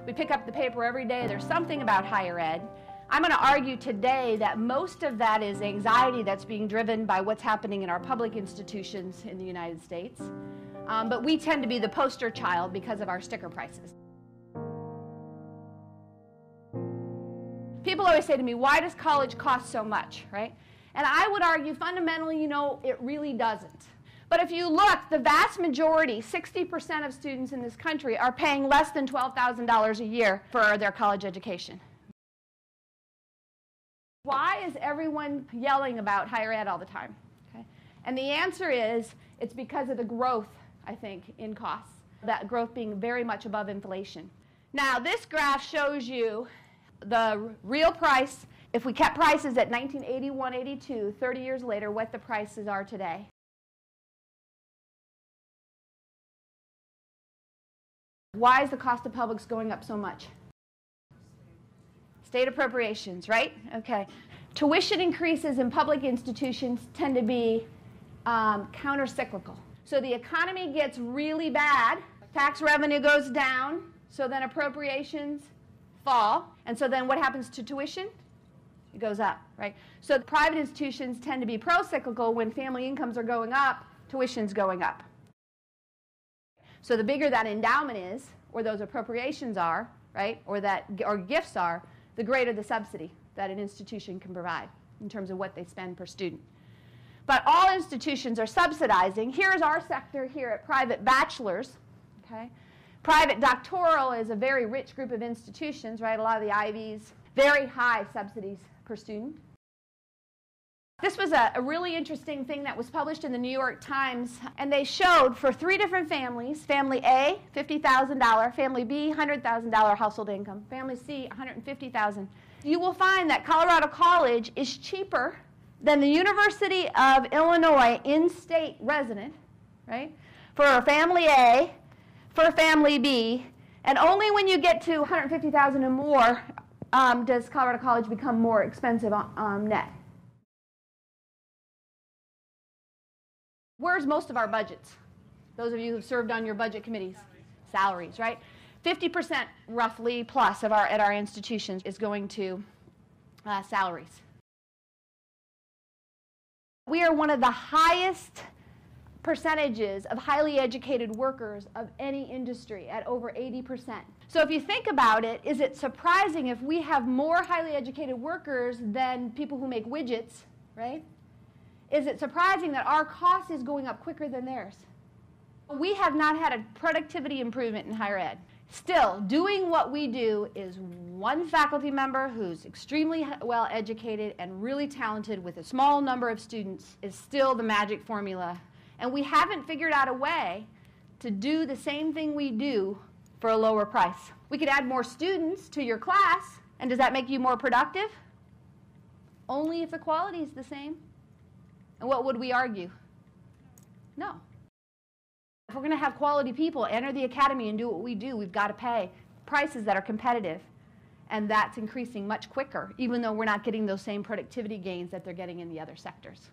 We pick up the paper every day. There's something about higher ed. I'm going to argue today that most of that is anxiety that's being driven by what's happening in our public institutions in the United States. But we tend to be the poster child because of our sticker prices. People always say to me, why does college cost so much, right? And I would argue fundamentally, it really doesn't. But if you look, the vast majority, 60% of students in this country are paying less than $12,000 a year for their college education. Why is everyone yelling about higher ed all the time? Okay? And the answer is, it's because of the growth, I think, in costs. That growth being very much above inflation. Now, this graph shows you the real price, if we kept prices at 1981, 82, 30 years later, what the prices are today. Why is the cost of publics going up so much? State appropriations, right? Okay. Tuition increases in public institutions tend to be counter-cyclical. So the economy gets really bad, tax revenue goes down, so then appropriations fall, and so then what happens to tuition? It goes up, right? So the private institutions tend to be pro-cyclical. When family incomes are going up, tuition's going up. So the bigger that endowment is, or those appropriations are, right, or gifts are, the greater the subsidy that an institution can provide in terms of what they spend per student. But all institutions are subsidizing. Here's our sector here at private bachelor's. Okay? Private doctoral is a very rich group of institutions, right? A lot of the Ivies, very high subsidies per student. This was a really interesting thing that was published in the New York Times, and they showed for 3 different families, family A, $50,000, family B, $100,000 household income, family C, $150,000. You will find that Colorado College is cheaper than the University of Illinois in-state resident, right, for family A, for family B, and only when you get to $150,000 and more does Colorado College become more expensive net. Where's most of our budgets? Those of you who've served on your budget committees. Salaries, right? 50% roughly plus of at our institutions is going to salaries. We are one of the highest percentages of highly educated workers of any industry at over 80%. So if you think about it, is it surprising if we have more highly educated workers than people who make widgets, right? Is it surprising that our cost is going up quicker than theirs? We have not had a productivity improvement in higher ed. Still, doing what we do is one faculty member who's extremely well educated and really talented with a small number of students is still the magic formula. And we haven't figured out a way to do the same thing we do for a lower price. We could add more students to your class, and does that make you more productive? Only if the quality is the same. And what would we argue? No. If we're going to have quality people enter the academy and do what we do, we've got to pay prices that are competitive. And that's increasing much quicker, even though we're not getting those same productivity gains that they're getting in the other sectors.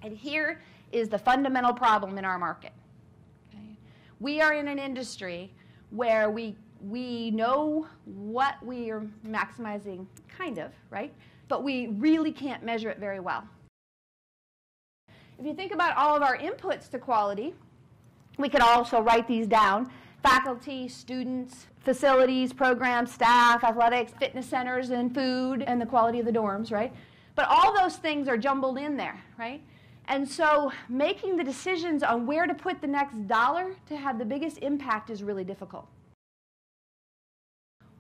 And here is the fundamental problem in our market. Okay? We are in an industry where we know what we are maximizing, kind of, right? But we really can't measure it very well. If you think about all of our inputs to quality, we could also write these down. Faculty, students, facilities, programs, staff, athletics, fitness centers, and food, and the quality of the dorms, right? But all those things are jumbled in there, right? And so making the decisions on where to put the next dollar to have the biggest impact is really difficult.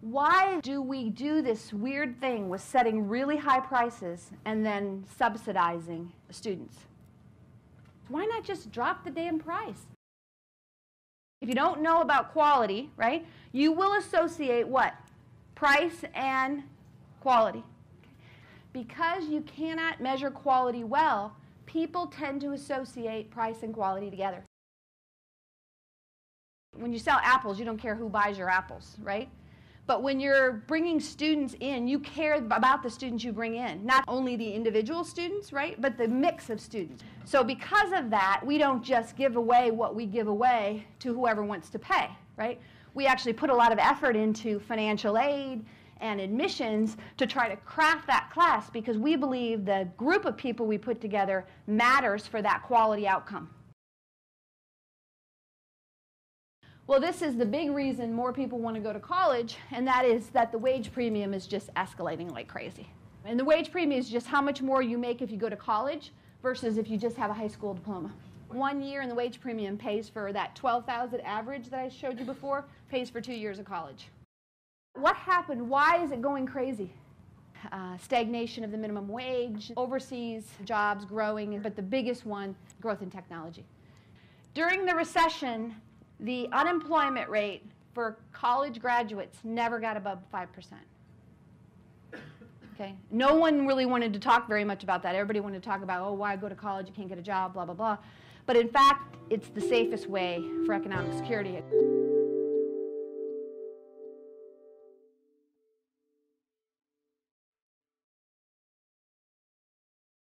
Why do we do this weird thing with setting really high prices and then subsidizing students? Why not just drop the damn price? If you don't know about quality, right, you will associate what? Price and quality. Because you cannot measure quality well, people tend to associate price and quality together. When you sell apples, you don't care who buys your apples, right? But when you're bringing students in, you care about the students you bring in. Not only the individual students, right, but the mix of students. So because of that, we don't just give away what we give away to whoever wants to pay, right? We actually put a lot of effort into financial aid and admissions to try to craft that class because we believe the group of people we put together matters for that quality outcome. Well, this is the big reason more people want to go to college, and that is that the wage premium is just escalating like crazy. And the wage premium is just how much more you make if you go to college versus if you just have a high school diploma. 1 year in the wage premium pays for that 12,000 average that I showed you before, pays for 2 years of college. What happened? Why is it going crazy? Stagnation of the minimum wage, overseas jobs growing, but the biggest one, growth in technology. During the recession, the unemployment rate for college graduates never got above 5%. Okay? No one really wanted to talk very much about that. Everybody wanted to talk about, oh, why go to college? You can't get a job, blah, blah, blah. But in fact, it's the safest way for economic security.